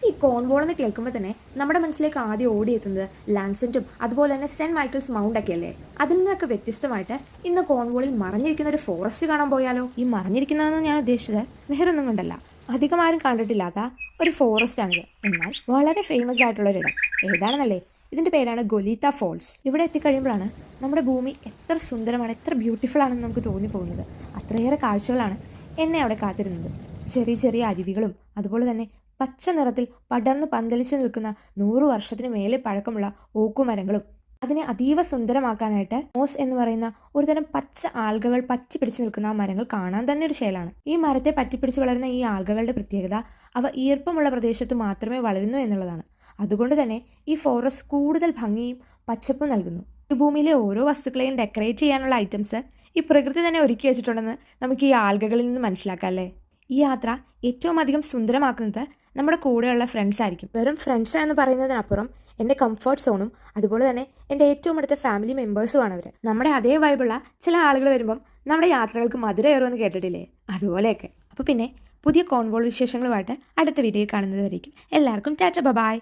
ഈ കോൺവോൾ എന്ന് കേൾക്കുമ്പോൾ തന്നെ നമ്മുടെ മനസ്സിലേക്ക് ആദ്യം ഓടിയെത്തുന്നത് ലാൻസെന്റും അതുപോലെ തന്നെ സെന്റ് മൈക്കിൾസ് മൗണ്ട് ഒക്കെ അല്ലേ. അതിൽ നിന്നൊക്കെ വ്യത്യസ്തമായിട്ട് ഇന്ന് കോൺവോളിൽ മറഞ്ഞിരിക്കുന്ന ഒരു ഫോറസ്റ്റ് കാണാൻ പോയാലോ? ഈ മറഞ്ഞിരിക്കുന്നതെന്ന് ഞാൻ ഉദ്ദേശിച്ചത് വേറൊന്നും കൊണ്ടല്ല, അധികം ആരും കണ്ടിട്ടില്ലാത്ത ഒരു ഫോറസ്റ്റ് ആണിത്. എന്നാൽ വളരെ ഫേമസ് ആയിട്ടുള്ള ഒരിടം ഏതാണെന്നല്ലേ? ഇതിന്റെ പേരാണ് ഗൊലീത്ത ഫോൾസ്. ഇവിടെ എത്തിക്കഴിയുമ്പോഴാണ് നമ്മുടെ ഭൂമി എത്ര സുന്ദരമാണ്, എത്ര ബ്യൂട്ടിഫുൾ ആണെന്ന് നമുക്ക് തോന്നിപ്പോകുന്നത്. അത്രയേറെ കാഴ്ചകളാണ് എന്നെ അവിടെ കാത്തിരുന്നത്. ചെറിയ ചെറിയ അരുവികളും അതുപോലെ തന്നെ പച്ച നിറത്തിൽ പടർന്ന് പന്തലിച്ചു നിൽക്കുന്ന 100 വർഷത്തിന് മേലെ പഴക്കമുള്ള ഓക്കുമരങ്ങളും അതിനെ അതീവ സുന്ദരമാക്കാനായിട്ട് മോസ് എന്ന് പറയുന്ന ഒരുതരം പച്ച ആൽഗകൾ പറ്റി പിടിച്ചു നിൽക്കുന്ന ആ മരങ്ങൾ കാണാൻ തന്നെ ഒരു ശേലാണ്. ഈ മരത്തെ പറ്റിപ്പിടിച്ച് വളരുന്ന ഈ ആൽഗകളുടെ പ്രത്യേകത അവ ഈർപ്പമുള്ള പ്രദേശത്ത് മാത്രമേ വളരുന്നു എന്നുള്ളതാണ്. അതുകൊണ്ട് തന്നെ ഈ ഫോറസ്റ്റ് കൂടുതൽ ഭംഗിയും പച്ചപ്പും നൽകുന്നു. ഈ ഭൂമിയിലെ ഓരോ വസ്തുക്കളെയും ഡെക്കറേറ്റ് ചെയ്യാനുള്ള ഐറ്റംസ് ഈ പ്രകൃതി തന്നെ ഒരുക്കി വെച്ചിട്ടുണ്ടെന്ന് നമുക്ക് ഈ ആൽഗകളിൽ നിന്ന് മനസ്സിലാക്കാം അല്ലേ. ഈ യാത്ര ഏറ്റവും അധികം സുന്ദരമാക്കുന്നത് നമ്മുടെ കൂടെയുള്ള ഫ്രണ്ട്സ് ആയിരിക്കും. വെറും ഫ്രണ്ട്സ് എന്ന് പറയുന്നതിനപ്പുറം എൻ്റെ കംഫർട്ട് സോണും അതുപോലെ തന്നെ എൻ്റെ ഏറ്റവും അടുത്ത ഫാമിലി മെമ്പേഴ്സുമാണ് അവർ. നമ്മുടെ അതേ വൈബുള്ള ചില ആളുകൾ വരുമ്പം നമ്മുടെ യാത്രകൾക്ക് മധുരയേറുമെന്ന് കേട്ടിട്ടില്ലേ, അതുപോലെയൊക്കെ. അപ്പോൾ പിന്നെ പുതിയ കോൺവോൾ വിശേഷങ്ങളുമായിട്ട് അടുത്ത വീഡിയോയിൽ കാണുന്നത് വരേക്കും എല്ലാവർക്കും ടാറ്റ ബൈ.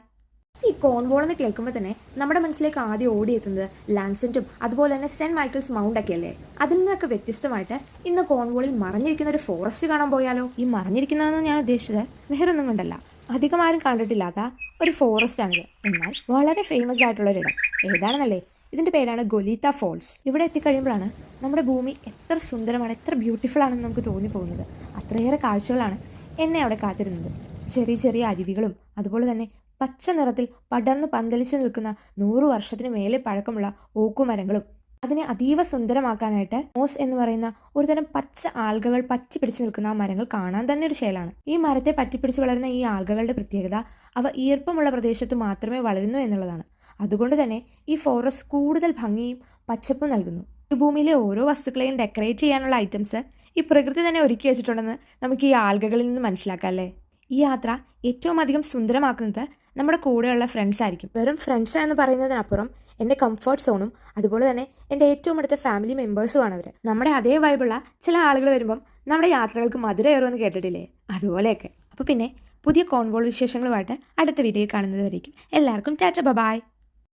ഈ കോൺവോൾ എന്ന് കേൾക്കുമ്പോൾ തന്നെ നമ്മുടെ മനസ്സിലേക്ക് ആദ്യം ഓടിയെത്തുന്നത് ലാൻസെന്റും അതുപോലെ തന്നെ സെന്റ് മൈക്കിൾസ് മൗണ്ട് ഒക്കെ അല്ലേ. അതിൽ നിന്നൊക്കെ വ്യത്യസ്തമായിട്ട് ഇന്ന് കോൺവോളിൽ മറഞ്ഞിരിക്കുന്ന ഒരു ഫോറസ്റ്റ് കാണാൻ പോയാലോ? ഈ മറഞ്ഞിരിക്കുന്നതെന്ന് ഞാൻ ഉദ്ദേശിച്ചത് വേറൊന്നും കൊണ്ടല്ല, അധികം ആരും കണ്ടിട്ടില്ലാത്ത ഒരു ഫോറസ്റ്റ് ആണിത്. എന്നാൽ വളരെ ഫേമസ് ആയിട്ടുള്ള ഒരിടം ഏതാണെന്നല്ലേ? ഇതിന്റെ പേരാണ് ഗൊലീത്ത ഫോൾസ്. ഇവിടെ എത്തിക്കഴിയുമ്പോഴാണ് നമ്മുടെ ഭൂമി എത്ര സുന്ദരമാണ്, എത്ര ബ്യൂട്ടിഫുൾ ആണെന്ന് നമുക്ക് തോന്നിപ്പോകുന്നത്. അത്രയേറെ കാഴ്ചകളാണ് എന്നെ അവിടെ കാത്തിരുന്നത്. ചെറിയ ചെറിയ അരുവികളും അതുപോലെ തന്നെ പച്ച നിറത്തിൽ പടർന്ന് പന്തലിച്ചു നിൽക്കുന്ന 100 വർഷത്തിന് മേലെ പഴക്കമുള്ള ഓക്കുമരങ്ങളും അതിനെ അതീവ സുന്ദരമാക്കാനായിട്ട് മോസ് എന്ന് പറയുന്ന ഒരുതരം പച്ച ആൽഗകൾ പറ്റി പിടിച്ചു നിൽക്കുന്ന ആ മരങ്ങൾ കാണാൻ തന്നെ ഒരു ശേലാണ്. ഈ മരത്തെ പറ്റിപ്പിടിച്ച് വളരുന്ന ഈ ആൽഗകളുടെ പ്രത്യേകത അവ ഈർപ്പമുള്ള പ്രദേശത്ത് മാത്രമേ വളരുന്നു എന്നുള്ളതാണ്. അതുകൊണ്ട് തന്നെ ഈ ഫോറസ്റ്റ് കൂടുതൽ ഭംഗിയും പച്ചപ്പും നൽകുന്നു. ഈ ഭൂമിയിലെ ഓരോ വസ്തുക്കളെയും ഡെക്കറേറ്റ് ചെയ്യാനുള്ള ഐറ്റംസ് ഈ പ്രകൃതി തന്നെ ഒരുക്കി വെച്ചിട്ടുണ്ടെന്ന് നമുക്ക് ഈ ആൽഗകളിൽ നിന്ന് മനസ്സിലാക്കാം അല്ലേ. ഈ യാത്ര ഏറ്റവും അധികം സുന്ദരമാക്കുന്നത് നമ്മുടെ കൂടെയുള്ള ഫ്രണ്ട്സ് ആയിരിക്കും. വെറും ഫ്രണ്ട്സ് എന്ന് പറയുന്നതിനപ്പുറം എൻ്റെ കംഫർട്ട് സോണും അതുപോലെ തന്നെ എൻ്റെ ഏറ്റവും അടുത്ത ഫാമിലി മെമ്പേഴ്സുമാണ് അവർ. നമ്മുടെ അതേ വൈബുള്ള ചില ആളുകൾ വരുമ്പം നമ്മുടെ യാത്രകൾക്ക് മധുരയേറുമെന്ന് കേട്ടിട്ടില്ലേ, അതുപോലെയൊക്കെ. അപ്പോൾ പിന്നെ പുതിയ കോൺവോൾ വിശേഷങ്ങളുമായിട്ട് അടുത്ത വീഡിയോയിൽ കാണുന്നത് വരേക്കും എല്ലാവർക്കും ടാറ്റ ബൈ.